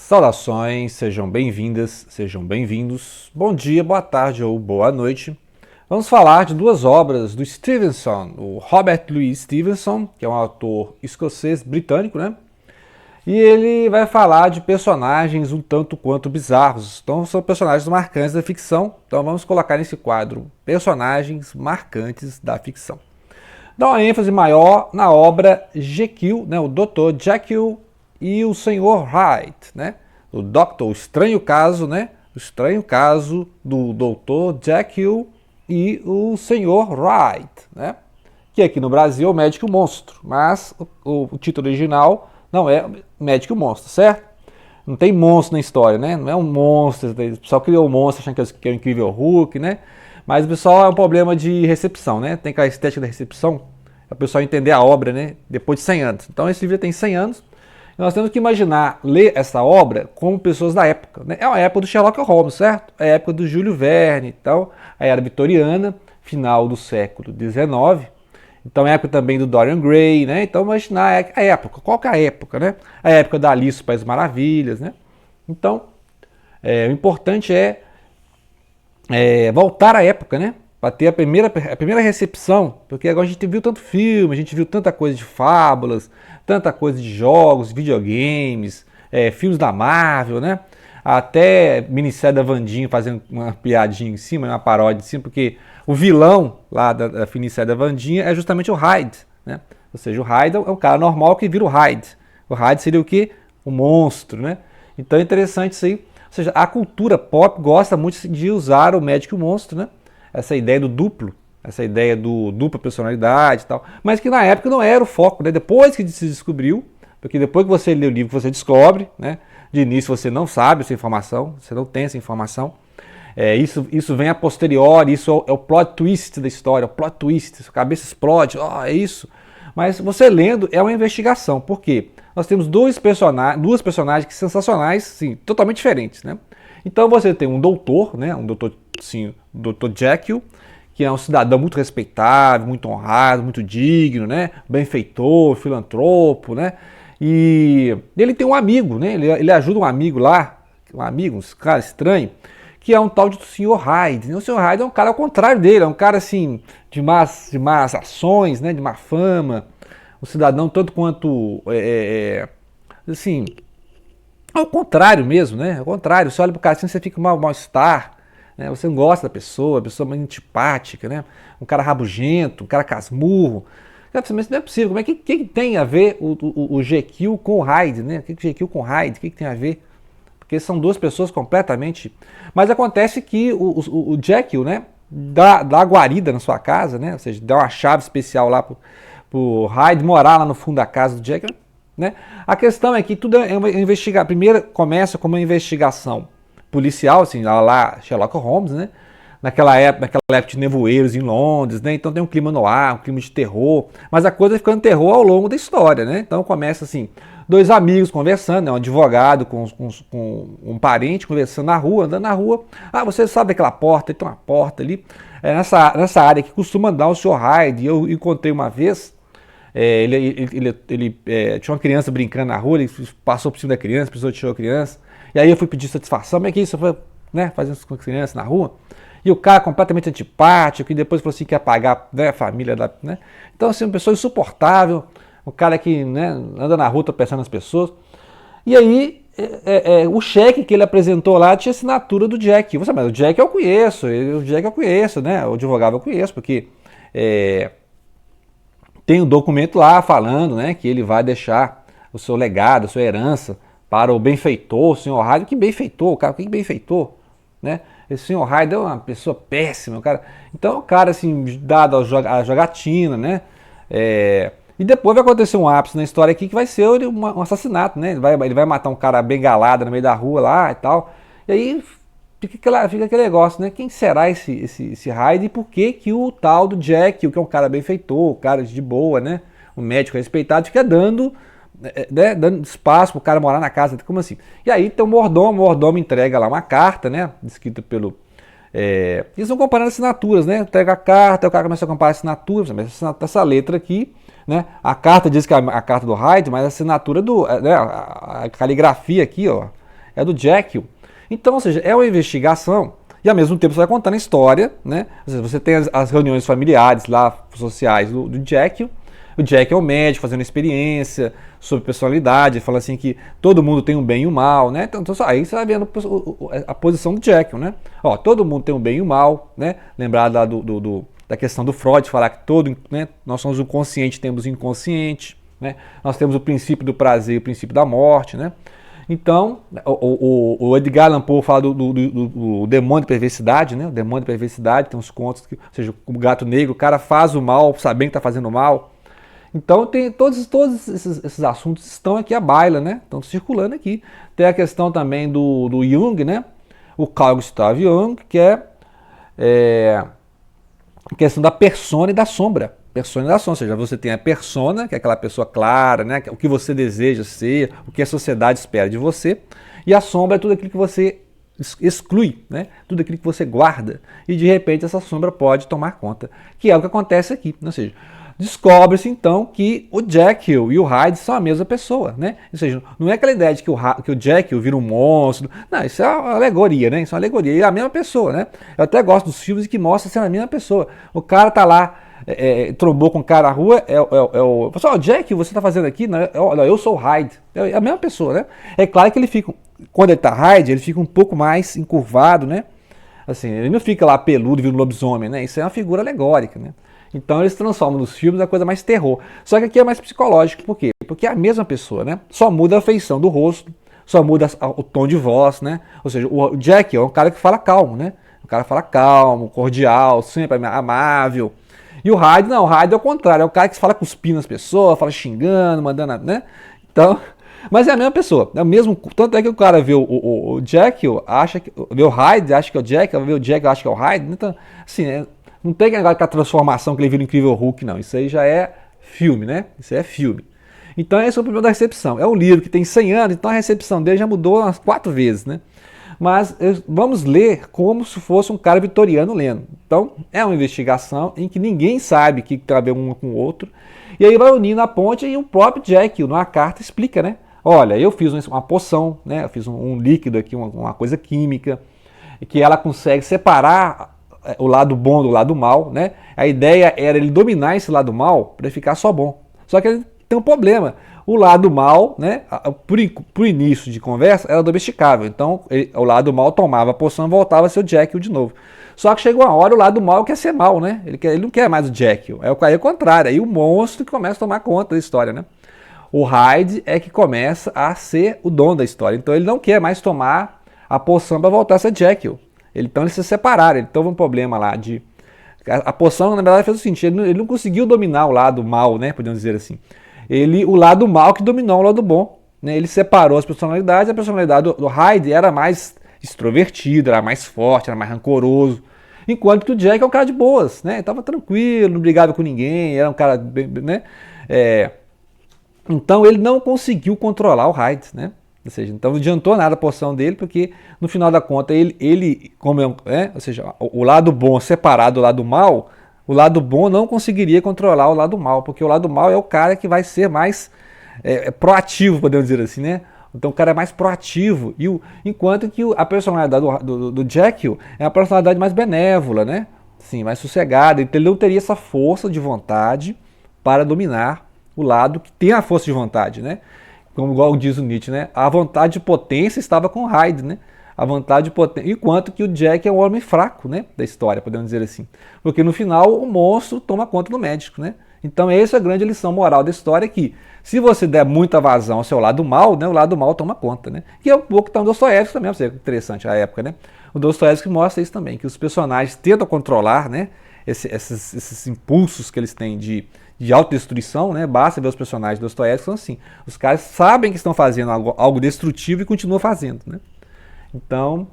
Saudações, sejam bem-vindas, sejam bem-vindos. Bom dia, boa tarde ou boa noite. Vamos falar de duas obras do Stevenson, o Robert Louis Stevenson, que é um autor escocês britânico, né? E ele vai falar de personagens um tanto quanto bizarros. Então são personagens marcantes da ficção. Então vamos colocar nesse quadro personagens marcantes da ficção. Dá uma ênfase maior na obra Jekyll, né? O Dr. Jekyll e o Sr. Hyde, né? O Doctor, o estranho caso, né? O estranho caso do Dr. Jekyll e o Sr. Hyde, né? Que aqui no Brasil é o Médico e o Monstro, mas o título original não é Médico e o Monstro, certo? Não tem monstro na história, né? Não é um monstro, o pessoal criou o monstro achando que é o Incrível Hulk, né? Mas o pessoal é um problema de recepção, né? Tem aquela estética da recepção, é o pessoal entender a obra, né? Depois de 100 anos. Então esse livro tem 100 anos. Nós temos que imaginar, ler essa obra como pessoas da época, né? É a época do Sherlock Holmes, certo? É a época do Júlio Verne e tal, a era vitoriana, final do século XIX. Então é a época também do Dorian Gray, né? Então imaginar a época, qual que é a época, né? A época da Alice no País das Maravilhas, né? Então, o importante é voltar à época, né? Para ter a primeira recepção, porque agora a gente viu tanto filme, a gente viu tanta coisa de fábulas, tanta coisa de jogos, videogames, filmes da Marvel, né? Até minissérie da Wandinha fazendo uma piadinha em cima, uma paródia em cima, porque o vilão lá da minissérie da Wandinha é justamente o Hyde, né? Ou seja, o Hyde é um cara normal que vira o Hyde. O Hyde seria o quê? O monstro, né? Então é interessante isso aí. Ou seja, a cultura pop gosta muito de usar o médico e o monstro, né? Essa ideia do duplo, essa ideia do dupla personalidade e tal, mas que na época não era o foco, né? Depois que se descobriu, porque depois que você lê o livro você descobre, né? De início você não sabe essa informação, você não tem essa informação. Isso vem a posteriori, isso é o plot twist da história, o plot twist, sua cabeça explode, é isso. Mas você lendo é uma investigação, por quê? Nós temos duas personagens que sensacionais, sim, totalmente diferentes, né? Então você tem um doutor, né? Um doutor, sim, o Dr. Jekyll, que é um cidadão muito respeitável, muito honrado, muito digno, né? Benfeitor, filantropo, né? E ele tem um amigo, né? Ele ajuda um amigo lá, um cara estranho, que é um tal de Sr. Hyde. O Sr. Hyde é um cara ao contrário dele, é um cara assim de más ações, né? De má fama, um cidadão tanto quanto assim, ao contrário mesmo, né? Ao contrário, você olha pro cara assim, você fica mal-estar, né? Você não gosta da pessoa, a pessoa mais antipática, né? Um cara rabugento, um cara casmurro. Mas não é possível, como é que tem a ver o Jekyll com o Hyde, né? O que Jekyll com o Hyde, o que tem a ver? Porque são duas pessoas completamente... Mas acontece que o Jekyll, né? Dá guarida na sua casa, né? Ou seja, dá uma chave especial lá pro Hyde morar lá no fundo da casa do Jekyll, né? A questão é que tudo é uma investigação. Primeiro começa como uma investigação policial, assim, lá Sherlock Holmes, né? Naquela época de nevoeiros em Londres, né? Então tem um clima no ar, um clima de terror, mas a coisa vai ficando terror ao longo da história, né? Então começa assim, dois amigos conversando, né? Um advogado com um parente conversando na rua, andando na rua. Ah, você sabe aquela porta? Tem uma porta ali. Nessa área que costuma andar o Sr. Hyde. Eu encontrei uma vez, ele tinha uma criança brincando na rua, ele passou por cima da criança, precisou tirar a criança. E aí eu fui pedir satisfação, como é que isso? Eu falei, né, fazendo isso com a criança na rua. E o cara completamente antipático, e depois falou assim que ia pagar, né, a família, né? Então, assim, uma pessoa insuportável, um cara que, né, anda na rua tropeçando nas pessoas. E aí, o cheque que ele apresentou lá tinha assinatura do Jack. Você, mas o Jack eu conheço, né? O advogado eu conheço, porque tem um documento lá falando, né, que ele vai deixar o seu legado, a sua herança para o benfeitor, o Sr. Hyde. Que benfeitor, cara? Que benfeitor, né? Esse Sr. Hyde é uma pessoa péssima, cara. Então, o cara, assim, dado a jogatina, né? E depois vai acontecer um ápice na história aqui que vai ser um assassinato, né? Ele vai matar um cara bengalado no meio da rua lá e tal. E aí fica aquele negócio, né? Quem será esse Hyde e por que o tal do Jack, que é um cara benfeitor, um cara de boa, né? Um médico respeitado, fica dando espaço para o cara morar na casa, como assim? E aí tem o mordomo entrega lá uma carta, né, escrita pelo... eles vão comparando assinaturas, né, entrega a carta, o cara começa a comparar assinaturas, mas essa letra aqui, né, a carta diz que é a carta do Hyde, mas a assinatura a caligrafia aqui, ó, é do Jekyll. Então, ou seja, é uma investigação e ao mesmo tempo você vai contando a história, né? Ou seja, você tem as reuniões familiares lá, sociais do Jekyll. O Jekyll é o médico fazendo experiência sobre personalidade, ele fala assim que todo mundo tem um bem e um mal, né? Então aí você vai vendo a posição do Jekyll, né? Ó, todo mundo tem um bem e um mal, né? Lembrar lá da questão do Freud, falar que né, nós somos o consciente, temos o inconsciente, né? Nós temos o princípio do prazer e o princípio da morte, né? Então, o Edgar Allan Poe fala do demônio de perversidade, né? O demônio de perversidade, tem uns contos, ou seja, o gato negro, o cara faz o mal sabendo que está fazendo mal. Então, tem todos esses assuntos estão aqui à baila, né? Estão circulando aqui. Tem a questão também do Jung, né? O Carl Gustav Jung, que é a questão da persona e da sombra. Personização, ou seja, você tem a persona, que é aquela pessoa clara, né, o que você deseja ser, o que a sociedade espera de você, e a sombra é tudo aquilo que você exclui, né, tudo aquilo que você guarda, e de repente essa sombra pode tomar conta, que é o que acontece aqui, ou seja, descobre-se então que o Jekyll e o Hyde são a mesma pessoa, né? Ou seja, não é aquela ideia de que o Jekyll vira um monstro, não, isso é uma alegoria, né? Isso é uma alegoria, e é a mesma pessoa, né? Eu até gosto dos filmes que mostram sendo a mesma pessoa, o cara tá lá, trombou com o cara na rua, pessoal, Jekyll, você tá fazendo aqui? Não, eu sou o Hyde, é a mesma pessoa, né? É claro que ele fica, quando ele tá Hyde, ele fica um pouco mais encurvado, né? Assim, ele não fica lá peludo, vira um lobisomem, né? Isso é uma figura alegórica, né? Então eles transformam nos filmes a coisa mais terror. Só que aqui é mais psicológico, por quê? Porque é a mesma pessoa, né? Só muda a feição do rosto, só muda o tom de voz, né? Ou seja, o Jekyll é um cara que fala calmo, né? O cara fala calmo, cordial, sempre amável. E o Hyde, não, o Hyde é o contrário, é o cara que fala cuspindo as pessoas, fala xingando, mandando, né? Então, mas é a mesma pessoa, é o mesmo, tanto é que o cara vê o Jekyll, vê o Hyde, acha que é o Jekyll, vê o Jekyll, acha que é o Hyde, então, assim, não tem aquele negócio com a transformação que ele vira o Incrível Hulk, não, isso aí já é filme, né? Isso aí é filme. Então esse é o problema da recepção, é um livro que tem 100 anos, então a recepção dele já mudou umas 4 vezes, né? Mas vamos ler como se fosse um cara vitoriano lendo. Então, é uma investigação em que ninguém sabe o que tem a ver um com o outro. E aí vai unindo a ponte e o próprio Jekyll, numa carta, explica, né? Olha, eu fiz uma poção, né? Eu fiz um líquido aqui, uma coisa química, que ela consegue separar o lado bom do lado mal, né? A ideia era ele dominar esse lado mal para ficar só bom. Só que ele tem um problema. O lado mal, né, por início de conversa, era domesticável. Então, o lado mal tomava a poção e voltava a ser o Jekyll de novo. Só que chegou uma hora, o lado mal quer ser mal, né? Ele não quer mais o Jekyll. É o contrário. Aí o monstro que começa a tomar conta da história, né? O Hyde é que começa a ser o dono da história. Então, ele não quer mais tomar a poção para voltar a ser Jekyll. Então, eles se separaram. Ele teve um problema lá de... A poção, na verdade, fez o seguinte. Ele não conseguiu dominar o lado mal, né? Podemos dizer assim. O lado mal que dominou o lado bom, né? Ele separou as personalidades, a personalidade do Hyde era mais extrovertido, era mais forte, era mais rancoroso, enquanto que o Jack é um cara de boas, né? Ele estava tranquilo, não brigava com ninguém, era um cara, né? Então ele não conseguiu controlar o Hyde, né? Ou seja, então não adiantou nada a poção dele, porque no final da conta ou seja, o lado bom separado do lado mal, o lado bom não conseguiria controlar o lado mal, porque o lado mal é o cara que vai ser mais proativo, podemos dizer assim, né? Então o cara é mais proativo, enquanto que a personalidade do Jekyll é a personalidade mais benévola, né? Sim, mais sossegada, então ele não teria essa força de vontade para dominar o lado que tem a força de vontade, né? Como igual diz o Nietzsche, né? A vontade de potência estava com Hyde, né? A vontade de potência, enquanto que o Jack é um homem fraco, né, da história, podemos dizer assim. Porque no final o monstro toma conta do médico, né? Então essa é a grande lição moral da história, que se você der muita vazão ao seu lado mal, né, o lado mal toma conta, né? Que é um pouco que tá no Dostoiévski também, é interessante a época, né? O Dostoiévski mostra isso também, que os personagens tentam controlar, né, esses impulsos que eles têm de autodestruição, né? Basta ver os personagens do Dostoiévski, são assim. Os caras sabem que estão fazendo algo destrutivo e continuam fazendo, né? Então,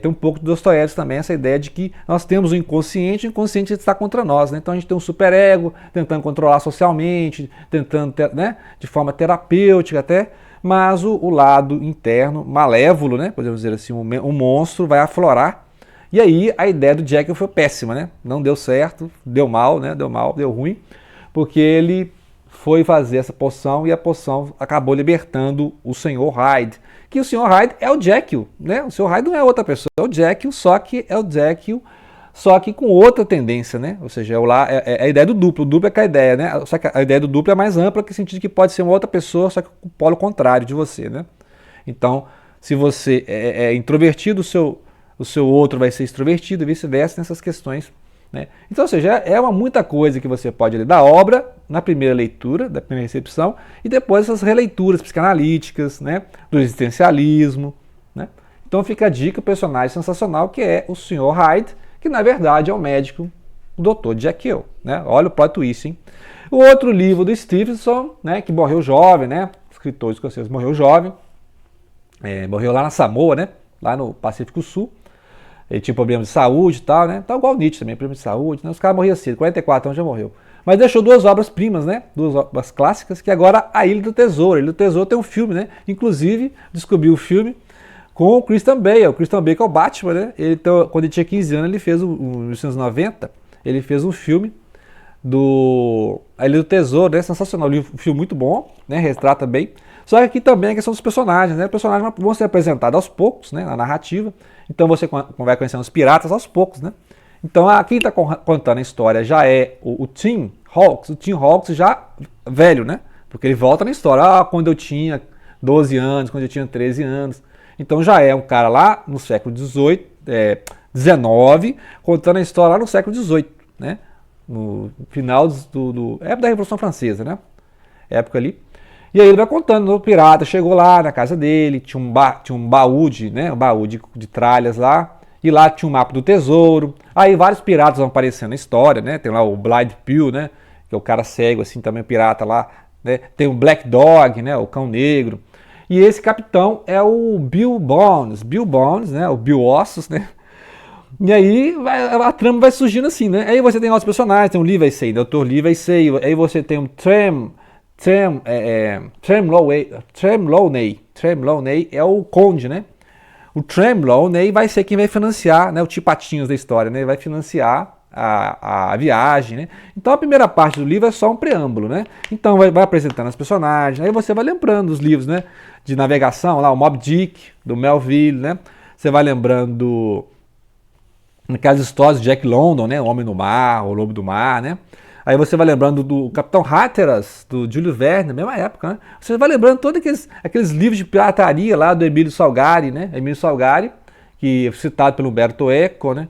tem um pouco do Dostoiévski também, essa ideia de que nós temos o inconsciente está contra nós, né? Então a gente tem um superego tentando controlar socialmente, tentando, né, de forma terapêutica até, mas o lado interno, malévolo, né, podemos dizer assim, um monstro vai aflorar. E aí a ideia do Jekyll foi péssima, né? Não deu certo, deu mal, né? Deu ruim, porque ele foi fazer essa poção e a poção acabou libertando o Sr. Hyde. Que o Sr. Hyde é o Jekyll, né? O Sr. Hyde não é outra pessoa, é o Jekyll, só que é o Jekyll, só que com outra tendência, né? Ou seja, é a ideia do duplo. O duplo é que a ideia, né? Só que a ideia do duplo é mais ampla, que no sentido que pode ser uma outra pessoa, só que com o polo contrário de você, né? Então, se você é introvertido, o seu outro vai ser extrovertido e vice-versa nessas questões, né? Então, ou seja, é muita coisa que você pode ler da obra na primeira leitura, da primeira recepção, e depois essas releituras psicanalíticas, né? Do existencialismo, né? Então fica a dica, o personagem sensacional que é o Sr. Hyde, que na verdade é o médico, o Dr. Jekyll, né? Olha o plot twist, hein? O outro livro do Stevenson, né, que morreu jovem, né? Escritor escocês morreu jovem, morreu lá na Samoa, né? Lá no Pacífico Sul. Ele tinha problemas de saúde e tal, né? Tá igual o Nietzsche também, problemas de saúde, né? Os caras morriam cedo, 44 anos já morreu. Mas deixou duas obras-primas, né? Duas obras clássicas, que agora A Ilha do Tesouro. A Ilha do Tesouro tem um filme, né? Inclusive, descobri o filme com o Christian Bale. O Christian Bale que é o Batman, né? Então, quando ele tinha 15 anos, ele fez, em 1990, ele fez um filme do A Ilha do Tesouro, né? Sensacional, um filme muito bom, né? Retrata bem. Só que aqui também a questão dos personagens, né? Os personagens vão ser apresentados aos poucos, né? Na narrativa. Então você vai conhecendo os piratas aos poucos, né? Então quem está contando a história já é o Tim Hawks. O Tim Hawks já velho, né? Porque ele volta na história. Quando eu tinha 12 anos, quando eu tinha 13 anos. Então já é um cara lá no século XIX, contando a história lá no século XVIII, né? No final época da Revolução Francesa, né? Época ali. E aí ele vai contando, o pirata chegou lá na casa dele, tinha um baú de tralhas lá, e lá tinha um mapa do tesouro. Aí vários piratas vão aparecendo na história, né? Tem lá o Blind Pill, né? Que é o cara cego, assim, também o pirata lá, né? Tem o Black Dog, né? O cão negro. E esse capitão é o Bill Bones, né? O Bill Ossos, né? E aí a trama vai surgindo assim, né? Aí você tem outros personagens, tem o Livesey, Dr. Livesey, aí você tem o Trelawney é o conde, né? O Trelawney vai ser quem vai financiar, né, o Tio Patinhos da história, né? Vai financiar a viagem, né? Então a primeira parte do livro é só um preâmbulo, né? Então vai apresentando os personagens, aí você vai lembrando dos livros, né? De navegação, lá o Moby Dick, do Melville, né? Você vai lembrando aquelas histórias de Jack London, né? O Homem do Mar, o Lobo do Mar, né? Aí você vai lembrando do Capitão Hatteras, do Júlio Verne, na mesma época, né? Você vai lembrando todos aqueles livros de pirataria lá do Emílio Salgari, né? Emílio Salgari, que é citado pelo Umberto Eco, né?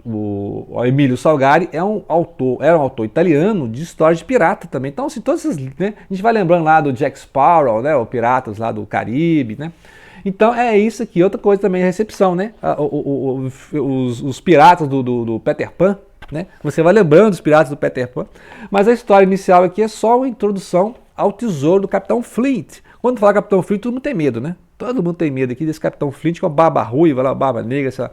O Emílio Salgari era um autor italiano de história de pirata também. Então, assim, todos esses, né? A gente vai lembrando lá do Jack Sparrow, né? O Piratas lá do Caribe, né? Então é isso aqui. Outra coisa também é a recepção, né? Os piratas do Peter Pan, né? Você vai lembrando dos piratas do Peter Pan, mas a história inicial aqui é só uma introdução ao tesouro do Capitão Flint. Quando fala Capitão Flint, todo mundo tem medo, né? Todo mundo tem medo aqui desse Capitão Flint com a barba ruiva, a barba negra,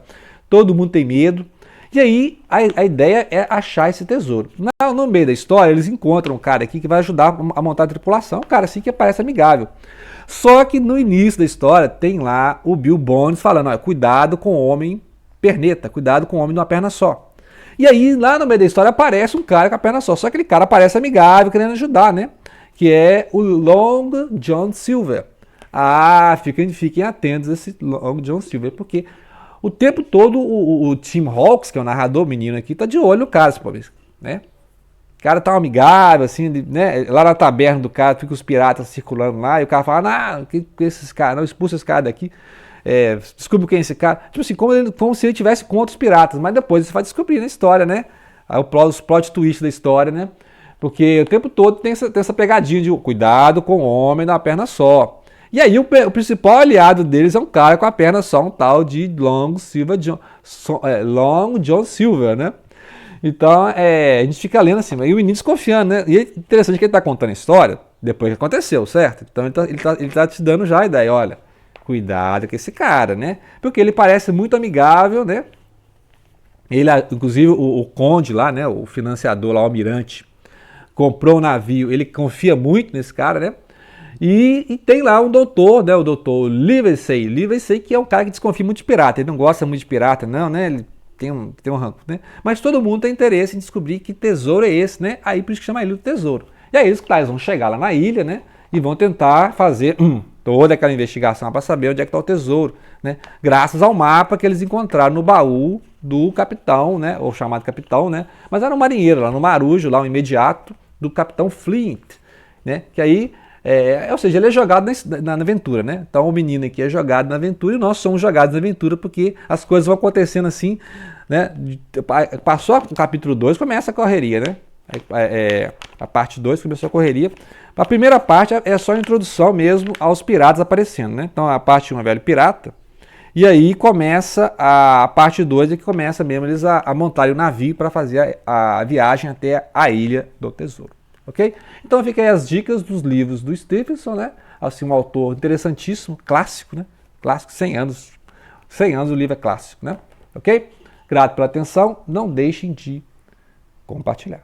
todo mundo tem medo. E aí a ideia é achar esse tesouro. No meio da história, eles encontram um cara aqui que vai ajudar a montar a tripulação, um cara assim que parece amigável. Só que no início da história tem lá o Bill Bones falando, olha, cuidado com o homem perneta, cuidado com o homem de uma perna só. E aí, lá no meio da história, aparece um cara com a perna só. Só que aquele cara parece amigável, querendo ajudar, né? Que é o Long John Silver. Fiquem atentos a esse Long John Silver, porque o tempo todo o Tim Hawks, que é o narrador menino aqui, tá de olho no cara, né? O cara tá amigável, assim, né? Lá na taberna do cara, fica os piratas circulando lá, e o cara fala, não, que esses caras, não, expulsa esse cara daqui. Descobre quem é esse cara. Tipo assim, como se ele tivesse contra os piratas, mas depois você vai descobrir na história, né? Aí os plot twist da história, né? Porque o tempo todo tem essa pegadinha de cuidado com o homem na perna só. E aí o principal aliado deles é um cara com a perna só, um tal de Long John Silver, né? Então a gente fica lendo assim, e o menino desconfiando, né? E é interessante que ele tá contando a história depois que aconteceu, certo? Então ele tá te dando já a ideia, olha. Cuidado com esse cara, né? Porque ele parece muito amigável, né? Ele, inclusive, o conde lá, né? O financiador lá, o almirante, comprou um navio. Ele confia muito nesse cara, né? E tem lá um doutor, né? O doutor Livesey, que é um cara que desconfia muito de pirata. Ele não gosta muito de pirata, não, né? Ele tem um rancor, né? Mas todo mundo tem interesse em descobrir que tesouro é esse, né? Aí por isso que chama ele do tesouro. E aí eles vão chegar lá na ilha, né? E vão tentar fazer toda aquela investigação para saber onde é que está o tesouro, né? Graças ao mapa que eles encontraram no baú do capitão, né? Ou chamado capitão, né? Mas era um marinheiro lá no Marujo, lá o imediato do capitão Flint, né? Que aí, ou seja, ele é jogado na aventura, né? Então o menino aqui é jogado na aventura e nós somos jogados na aventura porque as coisas vão acontecendo assim, né? Passou o capítulo 2, começa a correria, né? A parte 2 começou a correria. A primeira parte é só a introdução mesmo aos piratas aparecendo, né? Então a parte 1 é velho pirata. E aí começa a parte 2, é que começa mesmo eles a montarem o navio para fazer a viagem até a Ilha do Tesouro. Ok? Então fica aí as dicas dos livros do Stevenson, né? Assim, um autor interessantíssimo, clássico, né? Clássico, 100 anos. 100 anos o livro é clássico, né? Ok? Grato pela atenção, não deixem de compartilhar.